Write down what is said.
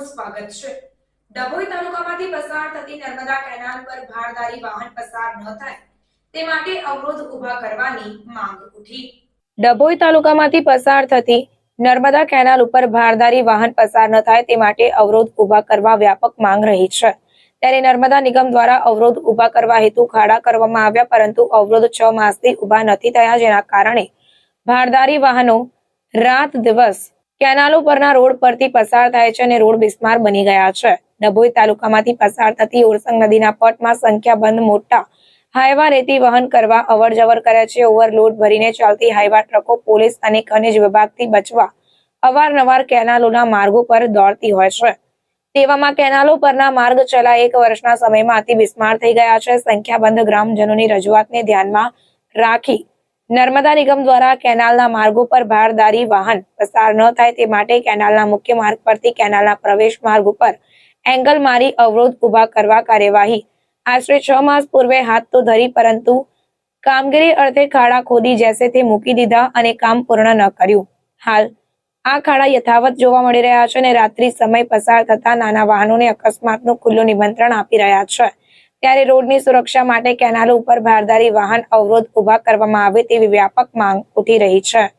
આપનું સ્વાગત છે। ડભોઈ તાલુકામાંથી પસાર થતી નર્મદા કેનાલ પર ભારદારી વાહન પસાર ન થાય તે માટે અવરોધ ઊભા કરવાની માંગ ઉઠી। ડભોઈ તાલુકામાંથી પસાર થતી નર્મદા કેનાલ ઉપર ભારદારી વાહન પસાર ન થાય તે માટે અવરોધ ઊભા કરવા વ્યાપક માંગ રહી છે। ત્યારે નર્મદા નિગમ દ્વારા અવરોધ ઊભા કરવા હેતુ ખાડા કરવામાં આવ્યા, પરંતુ અવરોધ 6 માસથી ઊભા નથી થયા, જેના કારણે ભારદારી વાહનો રાત દિવસ કેનાલો પરના રોડ પરથી પસાર થાય છે અને રોડ બિસ્માર બની ગયા છે। ડભોઈ તાલુકામાંથી પસાર થતી ઓરસંગ નદીના પટમાં સંખ્યાબંધ મોટા હાઈવા રેતી વહન કરવા અવર જવર કરે છે। ઓવરલોડ ભરીને ચાલતી હાઈવા ટ્રકો પોલીસ અને ખનિજ વિભાગથી બચવા અવારનવાર કેનાલોના માર્ગો પર દોડતી હોય છે। તેવામાં કેનાલો પરના માર્ગ છેલ્લા 1 વર્ષના સમયમાં અતિ બિસ્માર થઈ ગયા છે। સંખ્યાબંધ ગ્રામજનોની રજૂઆતને ધ્યાનમાં રાખી નર્મદા નિગમ દ્વારા કેનાલના માર્ગો પર ભારદારી વાહન પસાર ન થાય તે માટે કેનાલના મુખ્ય માર્ગ પરથી કેનાલના પ્રવેશ માર્ગ ઉપર એંગલ મારી અવરોધ ઊભા કરવા કાર્યવાહી આશરે 6 માસ પૂર્વે હાથ તો ધરી, પરંતુ કામગીરી અર્થે ખાડા ખોદી જેસે તે મૂકી દીધા અને કામ પૂર્ણ ન કર્યું। હાલ આ ખાડા યથાવત જોવા મળી રહ્યા છે અને રાત્રિ સમય પસાર થતા નાના વાહનોને અકસ્માતનું ખુલ્લું નિમંત્રણ આપી રહ્યા છે। ત્યારે રોડની સુરક્ષા માટે કેનાલો ઉપર ભારદારી વાહન અવરોધ ઊભા કરવામાં આવે તેવી વ્યાપક માંગ ઉઠી રહી છે।